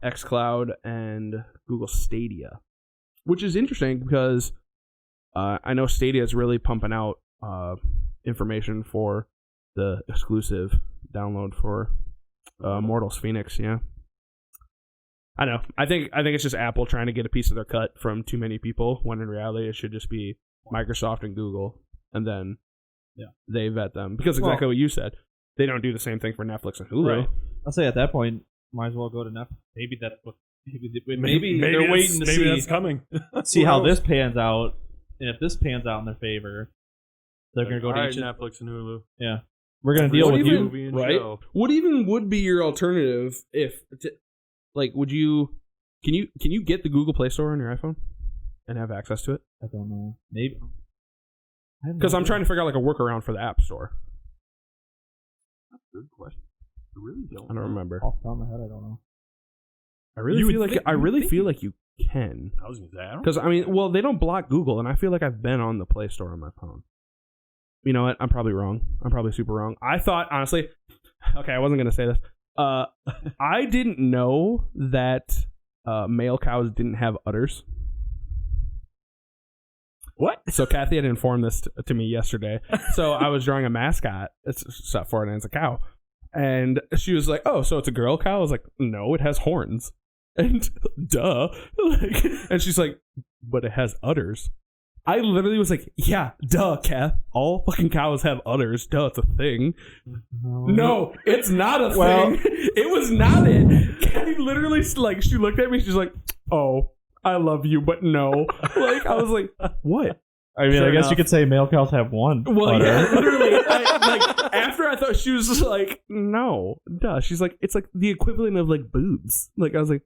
XCloud and Google Stadia, which is interesting because I know Stadia is really pumping out information for the exclusive download for Mortals Phoenix. Yeah. I know. I think it's just Apple trying to get a piece of their cut from too many people, when in reality it should just be Microsoft and Google, and then they vet them. Because exactly what you said, they don't do the same thing for Netflix and Hulu. Right. I'll say at that point, might as well go to Netflix. Maybe that's what. Maybe they're waiting to maybe see. that's coming. See how this pans out, and if this pans out in their favor, they're going to go to each. Netflix and Hulu. Yeah, we're going to deal with you. Movie and right? show. What even would be your alternative if, like, would you? Can you get the Google Play Store on your iPhone and have access to it? I don't know. Maybe. Because I'm trying to figure out like a workaround for the App Store. That's a good question. I really don't. I don't remember. Off the top of my head, I don't know. I really feel like you can. I was going to say, I don't. Because I mean, well, they don't block Google, and I feel like I've been on the Play Store on my phone. You know what? I'm probably wrong. I'm probably super wrong. I thought, honestly, okay, I wasn't going to say this. I didn't know that male cows didn't have udders. What? So Kathy had informed this to me yesterday. So I was drawing a mascot. It's set for it, and it's a cow. And she was like, "Oh, so it's a girl cow?" I was like, "No, it has horns." And duh. Like, and she's like, "But it has udders." I literally was like, "Yeah, duh, Kath. All fucking cows have udders. Duh, it's a thing." No, it's not a thing. It was not it. Kathy literally, like, she looked at me. She's like, "Oh, I love you, but no." Like, I was like, "What?" I mean, Fair I guess enough. you could say male cows have one. Well, udder. yeah, literally. After I thought she was just like, "No, duh." She's like, "It's like the equivalent of like boobs." Like, I was like,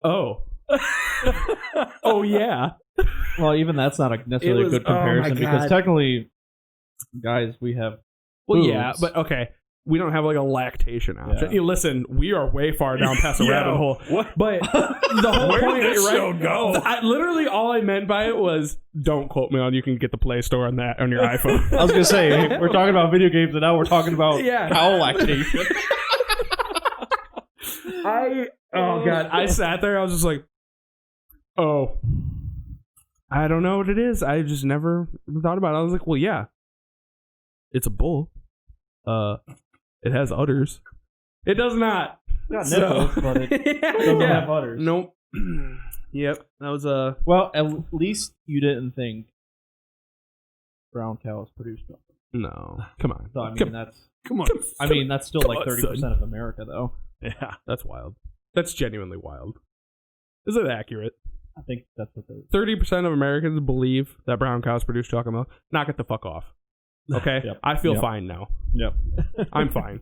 "Oh, oh yeah." Well, even that's not necessarily a good comparison because technically, guys, we have. Well, boobs. yeah, but okay. We don't have like a lactation option. Yeah. Hey, listen, we are way far down past the rabbit hole. What? But the whole Where point, did this right? show go? Literally, all I meant by it was, don't quote me on. You can get the Play Store on that on your iPhone. I was gonna say we're talking about video games, and now we're talking about Yeah. cow lactation. Oh god, I sat there. I was just like, oh, I don't know what it is. I just never thought about it. I was like, well, yeah, it's a bull. It has udders. It does not. Got So- nipples, but it doesn't have udders. Nope. Yep. That was a. Well, at least you didn't think brown cows produce milk. No. Come on. So I mean, Come- Come on. that's still like 30% of America, though. Yeah. That's wild. That's genuinely wild. Is it accurate? I think that's what they. 30% of Americans believe that brown cows produce chocolate milk. Knock it the fuck off. Okay? Yep. I feel Yep. fine now. Yep. I'm fine.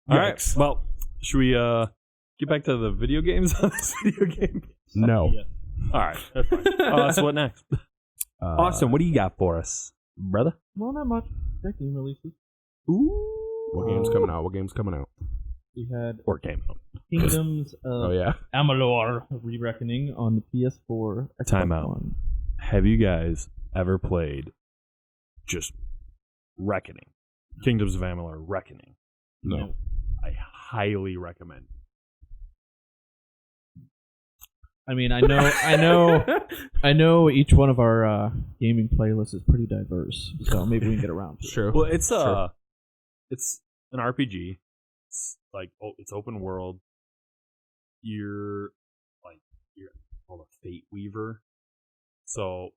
All right. Yikes. Well, should we get back to the video games on this video game? No. Yeah. All right. That's fine. So what next? Austin, what do you got for us? brother? Well, not much. That game releases. Ooh. What game's coming out? What game's coming out? We had Or game. Kingdoms of Oh yeah. Amalur Re-Reckoning on the PS4. Time Xbox out. One. Have you guys ever played just Reckoning? Kingdoms of Amalur Reckoning. No. I highly recommend. I mean, I know each one of our gaming playlists is pretty diverse, so maybe we can get around to it. Sure. Well, it's an RPG. It's like it's open world. You're called a Fate Weaver. So,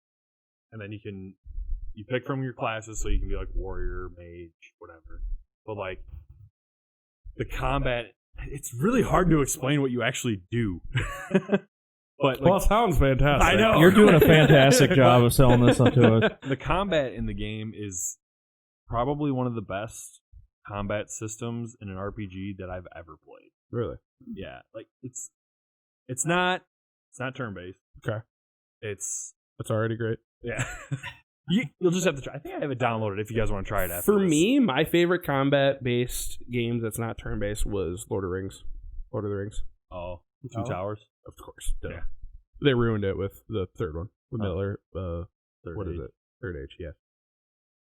and then you pick from your classes, so you can be like warrior, mage, whatever. But like the combat, it's really hard to explain what you actually do. But Well, it sounds fantastic. I know. You're doing a fantastic job of selling this to us. The combat in the game is probably one of the best combat systems in an RPG that I've ever played. Really? Yeah, like it's not turn based. Okay. It's That's already great. yeah. You'll just have to try. I think I have it downloaded if you guys want to try it after. For this. me, my favorite combat-based games that's not turn-based was Lord of the Rings. Lord of the Rings. Oh, Two Towers. Of course. Duh. Yeah. They ruined it with the third one. With Oh. Middle Third what Age. is it? Third Age, yeah.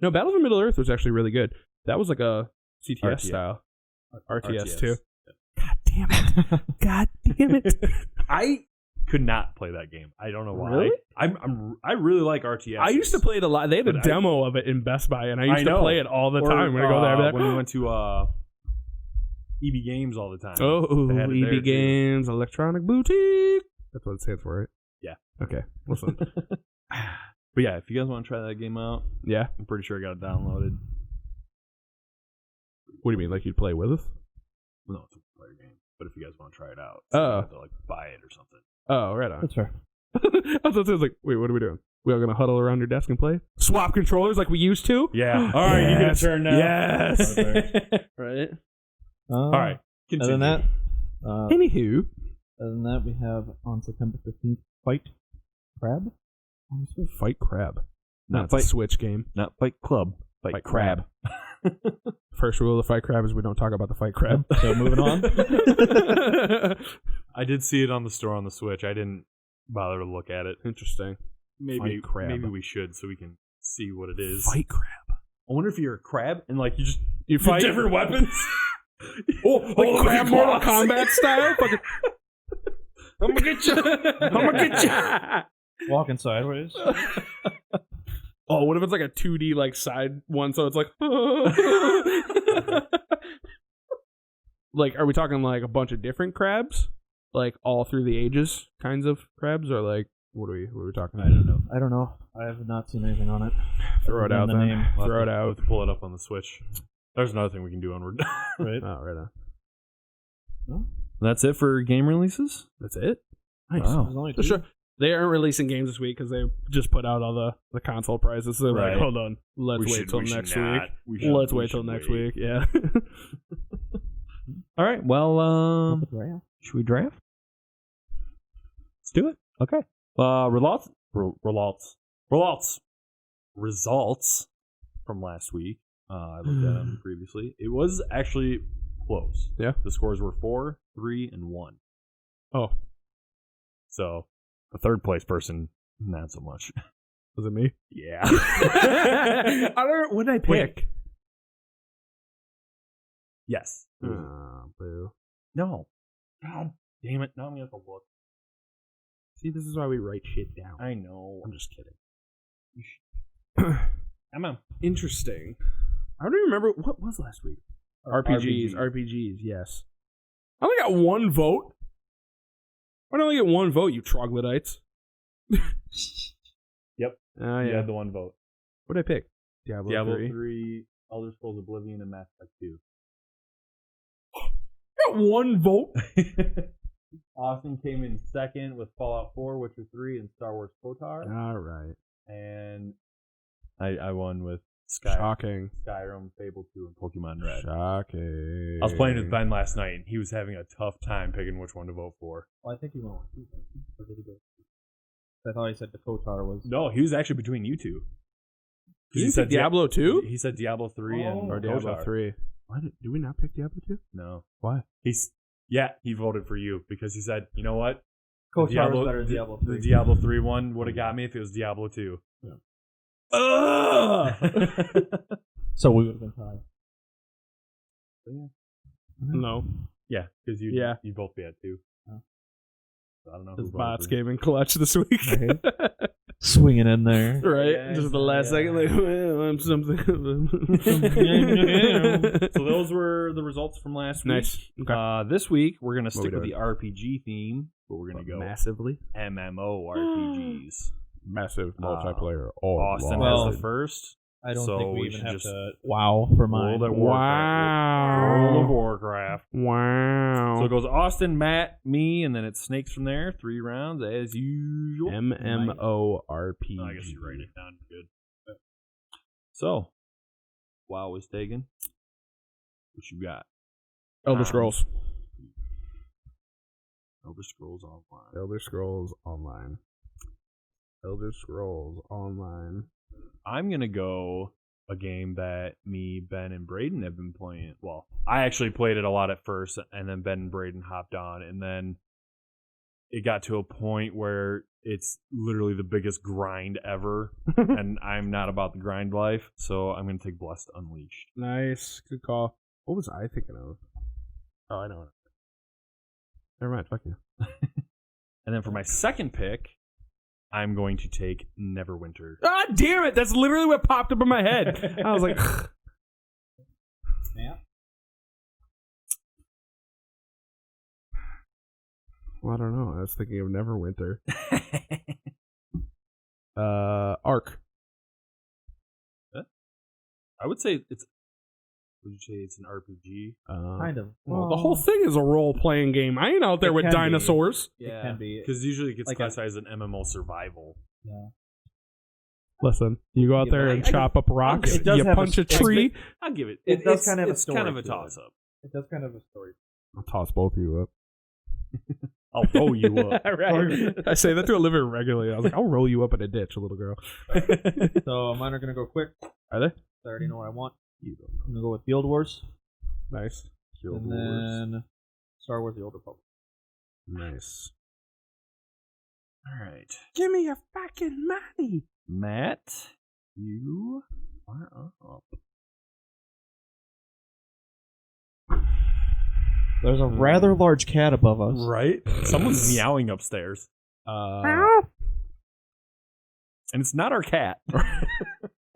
No, Battle for Middle Earth was actually really good. That was like a CTS RTS. style. RTS, RTS. too. God damn it. God damn it. I could not play that game. I don't know why. Really? I really like RTS. I used to play it a lot. They had a But demo of it in Best Buy, and I used I to know. play it all the Or, time when I go there. I'd be like, when we went to EB Games all the time. oh, They had it there, EB too. Games, Electronic Boutique. That's what it stands for, right? Yeah. Okay. Listen. But yeah, if you guys want to try that game out, Yeah. I'm pretty sure I got it downloaded. What do you mean? Like you'd play with us? No, it's a player game. But if you guys want to try it out, Oh. you have to like buy it or something. Oh, right on. That's fair. I thought it was like, wait, what are we doing? We all gonna huddle around your desk and play? Swap controllers like we used to? Yeah. All right, you get a Yes. turn now. Yes. Okay. Right. All right. Continue. Other than that, Anywho, we have on September 15th, Fight Crab. Fight Crab. Not That's a Fight- Switch game. not Fight Club, Fight, Fight Crab. First rule of Fight Crab is we don't talk about the Fight Crab. So moving on. I did see it on the store on the Switch. I didn't bother to look at it. Interesting. Maybe Fight Crab. maybe we should so we can see what it is. Fight Crab. I wonder if you're a crab and like You fight different weapons. like Crab the Mortal claws. Kombat style? Fucking I'm gonna get you. I'm gonna get you. Walking sideways. Oh, what if it's like a 2D like side one? So it's like, like, are we talking like a bunch of different crabs, like all through the ages kinds of crabs, or like what are we talking? I don't know. I have not seen anything on it. Throw it Other out than the then. name. Throw it We'll out. have to pull it up on the Switch. There's another thing we can do when we're done. Right. Oh, right on. That's it for game releases? That's it. Nice. Wow. There's only So two. sure. They aren't releasing games this week because they just put out all the console prices. So they're Right. like, hold on, let's wait till next week. Let's wait till next week. Yeah. All right. Well, Draft. should we draft? Let's do it. Okay. Results from last week. I looked at them previously. It was actually close. Yeah. The scores were 4, 3, and 1. Oh, So the third place person, not so much. was it me? Yeah. I don't. What did I pick? Wait. Yes. Boo. No. God damn it. Now I'm going to have to look. See, this is why we write shit down. I know. I'm just kidding. Come on. Interesting. I don't even remember what was last week. RPGs. Yes. I only got one vote. I only get one vote, you troglodytes. Yep. Oh You yeah. had the one vote. What did I pick? Diablo 3. 3, Elder Scrolls Oblivion, and Mass Effect 2. I got one vote. Austin came in second with Fallout 4, Witcher 3, and Star Wars KOTOR. All right. And I won with Shocking. Skyrim, Fable 2, and Pokemon Red. Shocking. I was playing with Ben last night, and he was having a tough time picking which one to vote for. Well, I think he went with two. Or did he go? I thought he said the KOTOR was. No, he was actually between you two. He said Diablo 2? He said Diablo 3 Or and Diablo Kotar. 3. Why did we not pick Diablo 2? No. Why? He voted for you because he said, you know what? Kotar was better than Diablo 3. The Diablo 3 one would have got me if it was Diablo 2. Yeah. So we would have been tied. no. Yeah, because you both be at 2. Oh. So I don't know. His who voted bots for you. came in clutch this week. Swinging in there. Right? Yeah, Just the last second, like, well, I'm something. So those were the results from last week. Nice. Okay. This week, we're going to What we stick with doing? the RPG theme, but we're going to go massively. MMORPGs. Massive multiplayer. All Austin Well, has the first. I don't So think we we even should have just to WoW for mine. World of Wow. Warcraft. Wow. So it goes Austin, Matt, me, and then it snakes from there. 3 rounds as usual. MMORPG. Oh, I guess you write it down. Good. So, WoW is taken. What you got? Elder Scrolls. Elder Scrolls Online. Elder Scrolls Online. Elder Scrolls Online. I'm going to go a game that me, Ben, and Braden have been playing. Well, I actually played it a lot at first, and then Ben and Braden hopped on, and then it got to a point where it's literally the biggest grind ever, and I'm not about the grind life, so I'm going to take Blessed Unleashed. Nice. Good call. What was I thinking of? Oh, I know. Never mind. Fuck you. And then for my second pick, I'm going to take Neverwinter. Ah, damn it! That's literally what popped up in my head. I was like, Yeah. well, I don't know. I was thinking of Neverwinter. Ark. I would say it's. Would you say it's an RPG? Kind of. Well, the whole thing is a role-playing game. I ain't out there It with can be. dinosaurs. It can be. Because usually it gets Like classified as an MMO survival. Yeah. Listen, you go out there and chop up rocks. It does You have punch a a tree. I'll give it. It does kind of have a it's story kind of a to it. toss-up. It does kind of a story. I'll toss both of you up. I'll roll you up. Right. I say that to Olivia regularly. I was like, I'll roll you up in a ditch, little girl. So mine are going to go quick. Are they? I already know what I want. I'm going to go with Guild Wars. Nice. And then Star Wars The Old Republic. Nice. All right. Give me your fucking money. Matt, you are up. There's a rather large cat above us. Right? Someone's meowing upstairs. And it's not our cat.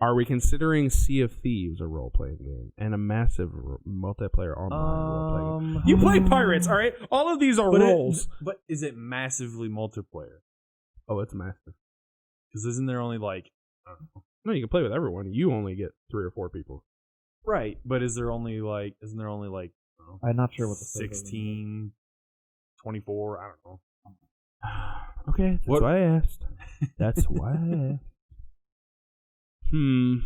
Are we considering Sea of Thieves a role-playing game and a massive multiplayer online role-playing game? You play pirates, all right? All of these are roles. But is it massively multiplayer? Oh, it's massive. Because isn't there only like... I don't know. No, you can play with everyone. You only get 3 or 4 people. Right, but isn't there only like... I don't know, I'm not sure what the 16, 24, I don't know. Okay, that's why I asked. That's why I asked. I'm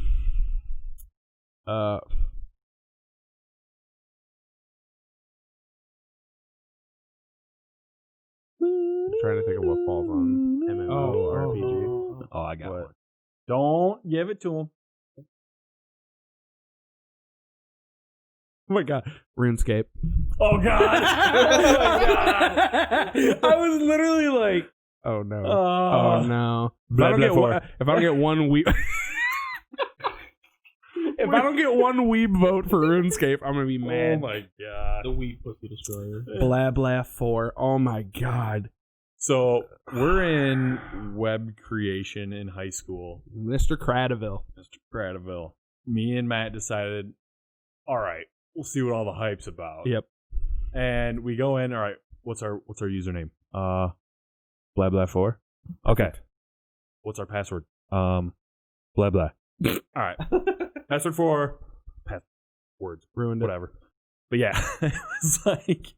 trying to think of what falls on MMORPG. Oh, I got one. Don't give it to him. Oh my god. RuneScape. Oh god. I was literally like, oh no. Oh no. If I don't get one weeb if I don't get one weeb vote for RuneScape, I'm gonna be mad. Oh my god. The Weeb Pussy Destroyer. Blah blah 4. Oh my god. So we're in web creation in high school. Mr. Cradaville. Mr. Cradaville. Me and Matt decided, all right, we'll see what all the hype's about. Yep. And we go in, all right, what's our username? Blah blah 4. Okay. What's our password? Blah blah. All right. Password 4. Words. Ruined it. Whatever. But yeah, it was like,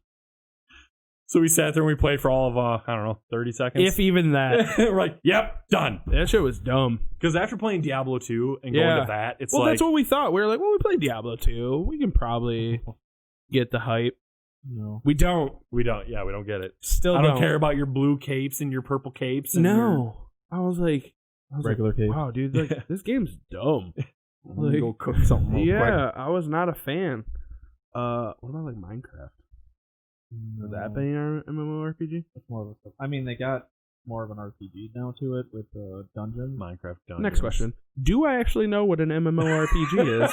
so we sat there and we played for all of, I don't know, 30 seconds. If even that. We're like, yep, done. That shit was dumb. Because after playing Diablo 2 and going to that, it's well, like... that's what we thought. We were like, well, we played Diablo 2. We can probably get the hype. No. We don't. We don't. Yeah, we don't get it. Still I don't care about your blue capes and your purple capes. And No. I was like, I was regular like, cave. wow, dude, like, this game's dumb. Let me go cook something real Yeah, I was not a fan. What about like Minecraft? Would that be an MMORPG? It's more of a. I mean, they got more of an RPG now to it with dungeons. Minecraft dungeons. Next question. Do I actually know what an MMORPG is?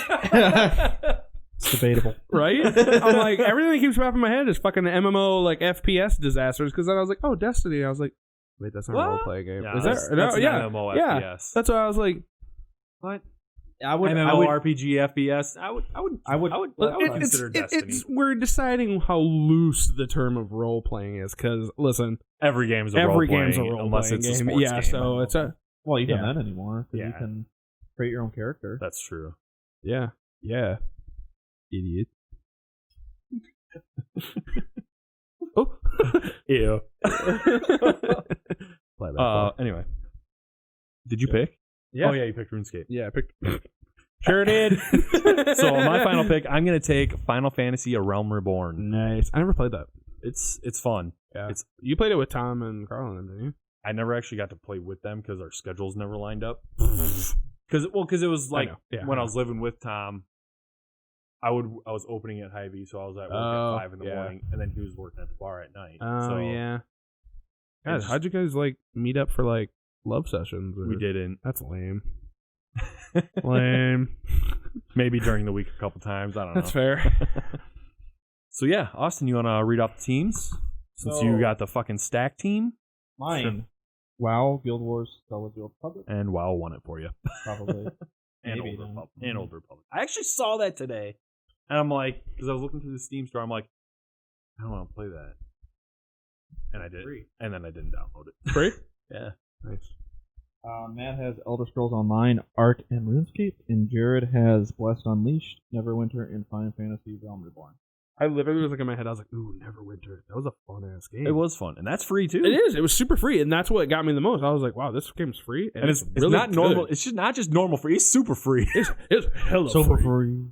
It's debatable. Right? I'm like, everything that keeps popping in my head is fucking MMO, like FPS disasters. Because then I was like, oh, Destiny. I was like, wait, that's not a role play game. Yeah, Is that's that? No, an yeah. MMO Yeah. FPS. That's why I was like, What? I would MMORPG FPS. I would consider Destiny. we're deciding how loose the term of role playing is. Because listen, Every game's a every role-playing, game's a role unless playing it's a game. sports Yeah, game. so it's a Well, even Yeah. then anymore, because you Yeah. can create your own character. That's true. yeah. Idiot. Oh. Ew. Play that Anyway, did you pick? Yeah. Oh yeah, you picked RuneScape. Yeah, I picked. Sure did. So my final pick, I'm gonna take Final Fantasy: A Realm Reborn. Nice. I never played that. It's fun. Yeah. It's You played it with Tom and Carl, didn't you? I never actually got to play with them because our schedules never lined up. Because it was like when I was living with Tom, I was opening at Hy-Vee, so I was at work at 5 in the morning, and then he was working at the bar at night. Oh, so yeah. God, how'd you guys, like, meet up for, like, love sessions? Or... we didn't. That's lame. Lame. Maybe during the week a couple times. I don't know. That's fair. So yeah, Austin, you want to read off the teams? Since you got the fucking stack team? Mine. Sure. WoW, Guild Wars, Star Wars: The Old Republic, And WoW won it for you. probably. and Maybe, Old then. Republic. And Old Republic. I actually saw that today. And I'm like, because I was looking through the Steam store, I'm like, I don't want to play that. And I did. And then I didn't download it. Free? Yeah. Nice. Matt has Elder Scrolls Online, Ark, and RuneScape, and Jared has Blessed Unleashed, Neverwinter, and Final Fantasy: Realm Reborn. I literally was like in my head, I was like, ooh, Neverwinter. That was a fun-ass game. It was fun. And that's free too. It is. It was super free, and that's what got me the most. I was like, wow, this game's free. And it's really not good. normal. It's just not just normal free. It's super free. It's hella Super free.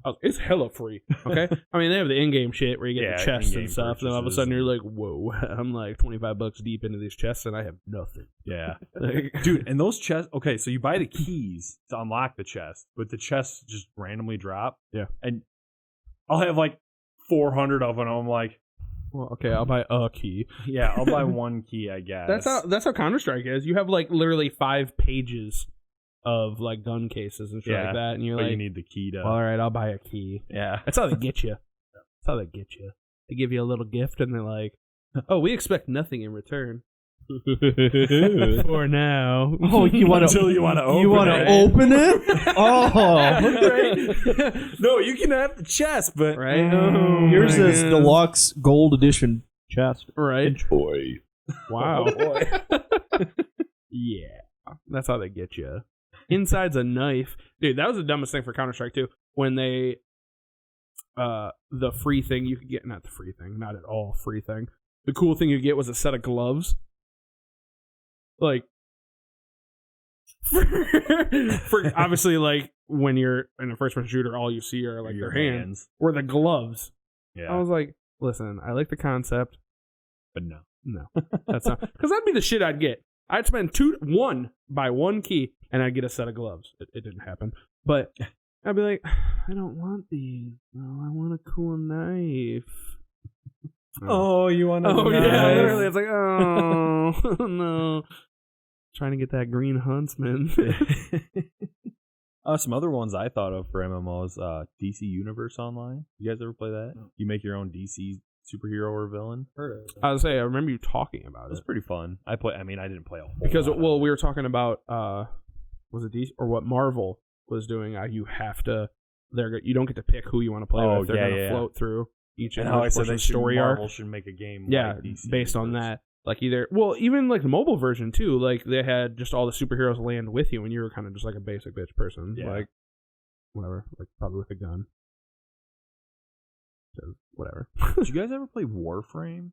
free. It's hella free. Okay, I mean they have the in-game shit where you get the chests and in-game stuff, and then all of a sudden purchases. you're like, whoa, I'm like $25 deep into these chests, and I have nothing. Yeah. Like, Dude, and those chests, okay, so you buy the keys to unlock the chest, but the chests just randomly drop. Yeah. And I'll have like 400 of them. I'm like, well, okay, I'll buy a key. yeah, I'll buy one key, I guess. That's how Counter-Strike is. You have like literally 5 pages of like gun cases and shit like that, and you're but like, you need the key to. well, all right, I'll buy a key. Yeah. That's how they get you. That's how they get you. They give you a little gift, and they're like, oh, we expect nothing in return. For now. Oh, you want to? Until you want to open You want to it. open it? Oh, Right? No, you can have the chest, but Right? Oh, here's my this God. deluxe gold edition chest. Right. Enjoy. Wow. Oh, boy. Yeah. That's how they get you. Inside's a knife. Dude, that was the dumbest thing for Counter-Strike, too. When they, the free thing you could get, not the free thing, not at all free thing. The cool thing you get was a set of gloves. Like, for obviously, like, when you're in a first-person shooter, all you see are, like, Your their hands. Or the gloves. Yeah. I was like, listen, I like the concept. But no. No, that's not, because that'd be the shit I'd get. I'd spend buy one key, and I'd get a set of gloves. It didn't happen, but I'd be like, I don't want these. No, I want a cool knife. Oh, you want to? Oh yeah, literally, it's like, oh no, trying to get that green huntsman. Some other ones I thought of for MMOs, DC Universe Online. You guys ever play that? No. You make your own DC superhero or villain. I was say, I remember you talking about It was it pretty fun. I didn't play a whole because lot. we were talking about was it DC or what Marvel was doing? You have to. You don't get to pick who you want to play with. They're gonna float through each and how I said the that story arc. Marvel should make a game. Yeah, like DC based on Universe. that. Like even like the mobile version too. Like they had just all the superheroes land with you, and you were kind of just like a basic bitch person. Yeah. Like whatever, like probably with a gun. So, whatever. Did you guys ever play Warframe?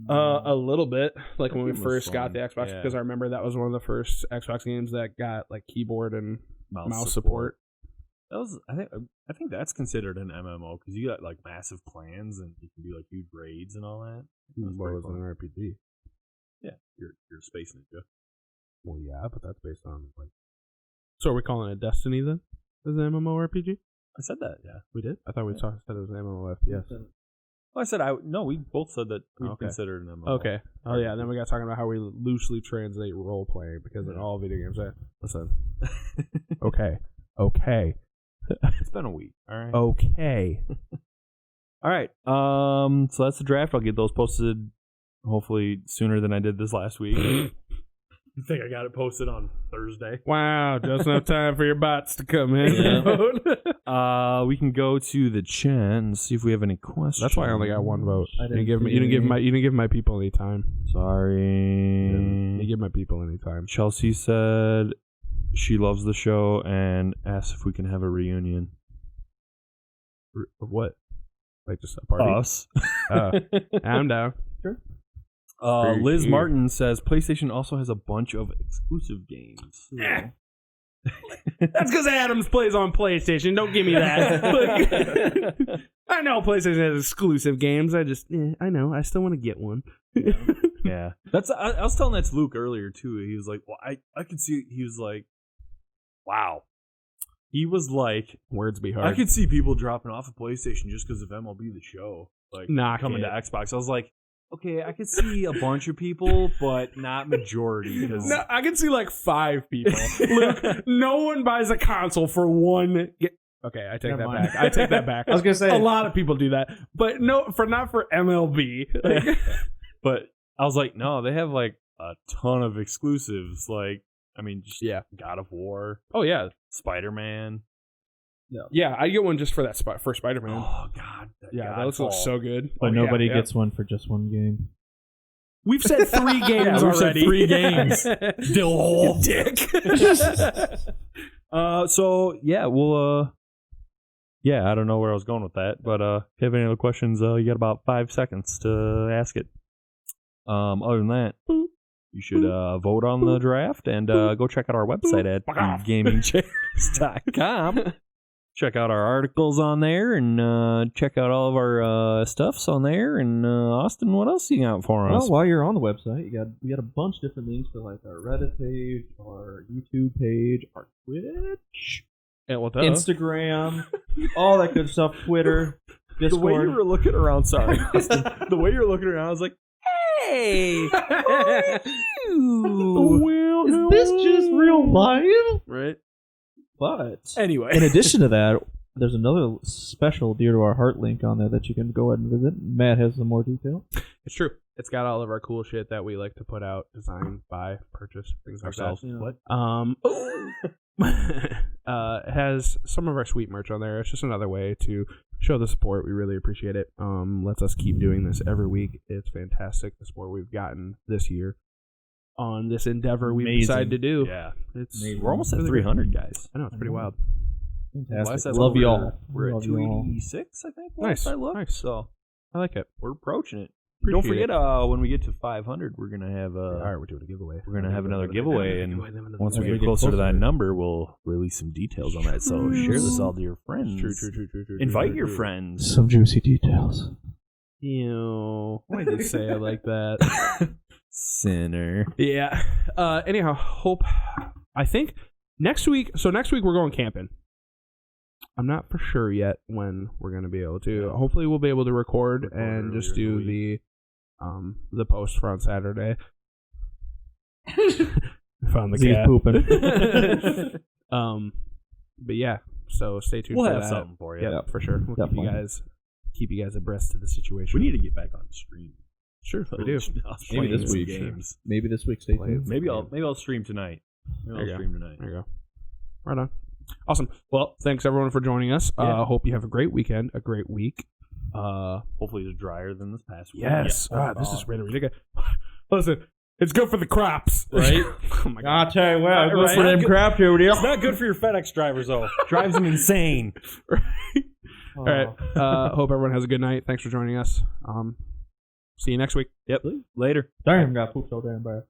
A little bit, like That when we game was first got fun. the Xbox, Yeah. because I remember that was one of the first Xbox games that got like keyboard and mouse support. That was, I think that's considered an MMO because you got like massive clans and you can do like huge raids and all that. That's Well, pretty it was fun. an RPG. Yeah, you're a space ninja. Well, yeah, but that's based on like So are we calling it Destiny then? As an MMORPG? I said that. Yeah. We did? I thought we said it was an MMOFPS. Well, I said no. We both said that we considered an MMO. Okay. Oh yeah. Then we got talking about how we loosely translate role playing because in all video games. Listen. Okay. It's been a week. All right. Okay. All right. So that's the draft. I'll get those posted hopefully sooner than I did this last week. You think I got it posted on Thursday? Wow, just enough time for your bots to come in. Yeah. We can go to the chat and see if we have any questions. That's why I only got one vote. I You didn't give my people any time. Sorry. You didn't give my people any time. Chelsea said she loves the show and asked if we can have a reunion. What? Like just a party? Us. I'm down. Sure. Liz Martin says PlayStation also has a bunch of exclusive games. That's because Adams plays on PlayStation. Don't give me that. I know PlayStation has exclusive games. I know. I still want to get one. Yeah. I was telling that to Luke earlier, too. He was like, well, I could see, he was like, wow. He was like, words be hard. I could see people dropping off of PlayStation just because of MLB The Show. Like, coming to Xbox. I was like, okay, I could see a bunch of people, but not majority. No, I can see like 5 people. Luke, no one buys a console for one. Okay, I take that back. I was gonna say a lot of people do that, but not for MLB. But I was like, no, they have like a ton of exclusives. Like, I mean, just God of War. Oh yeah, Spider-Man. Yeah, I get one just for that for Spider-Man. Oh God, those look so good. But nobody gets one for just one game. We've said 3 games already. 3 games. Dill dick. So yeah, we'll I don't know where I was going with that, but if you have any other questions, you got about 5 seconds to ask it. Other than that, you should vote on the draft and go check out our website at gamingchairs.com. Check out our articles on there and check out all of our stuffs on there. And Austin, what else you got for us? Well, while you're on the website, we got a bunch of different links for like our Reddit page, our YouTube page, our Twitch, Instagram, all that good stuff. Twitter, Discord. The way you were looking around, sorry, Austin, the way you were looking around, I was like, hey, well, is this just real life? Right. But anyway, in addition to that, there's another special dear to our heart link on there that you can go ahead and visit. Matt has some more detail. It's true. It's got all of our cool shit that we like to put out, design, buy, purchase, things like ourselves. that. What? It has some of our sweet merch on there. It's just another way to show the support. We really appreciate it. Lets us keep doing this every week. It's fantastic, the support we've gotten this year on this endeavor we've decided to do. Yeah. We're almost at 300, guys. I know, it's pretty wild. Fantastic. Love y'all. We're at Love y'all. 286, I think. Nice. I looked. Nice. So I like it. we're approaching it. Appreciate Don't forget, when we get to 500, we're gonna have we're doing a giveaway. we're gonna have another giveaway, and once we As we get get closer to that closer. number, we'll release some details on that. So share this all to your friends. True. Invite your friends. Some juicy details. Ew. Why did you say it like that? Sinner. Yeah. Anyhow, I think next week we're going camping. I'm not for sure yet when we're going to be able to. Hopefully we'll be able to record and just do the post for on Saturday. Found the He's cat. pooping. But yeah, so stay tuned We'll for have that. something for you. Yeah, for sure. We'll Definitely. keep you guys abreast of the situation. We need to get back on stream. Sure, we do. Maybe this week. Games. Maybe this week. Stay tuned. Maybe I'll stream tonight. There you go. Stream tonight. There you go. Right on. Awesome. Well, thanks everyone for joining us. Yeah. Hope you have a great weekend, a great week. Hopefully it's drier than this past week. Yes. Yeah. This is really ridiculous. Listen, it's good for the crops, Right? Oh my God. I'll tell you what, Right. good for them crap here, deal. It's not good for your FedEx drivers, though. Drives them insane. All right. Hope everyone has a good night. Thanks for joining us. See you next week. Yep. Later. Damn, got pooped so damn bad.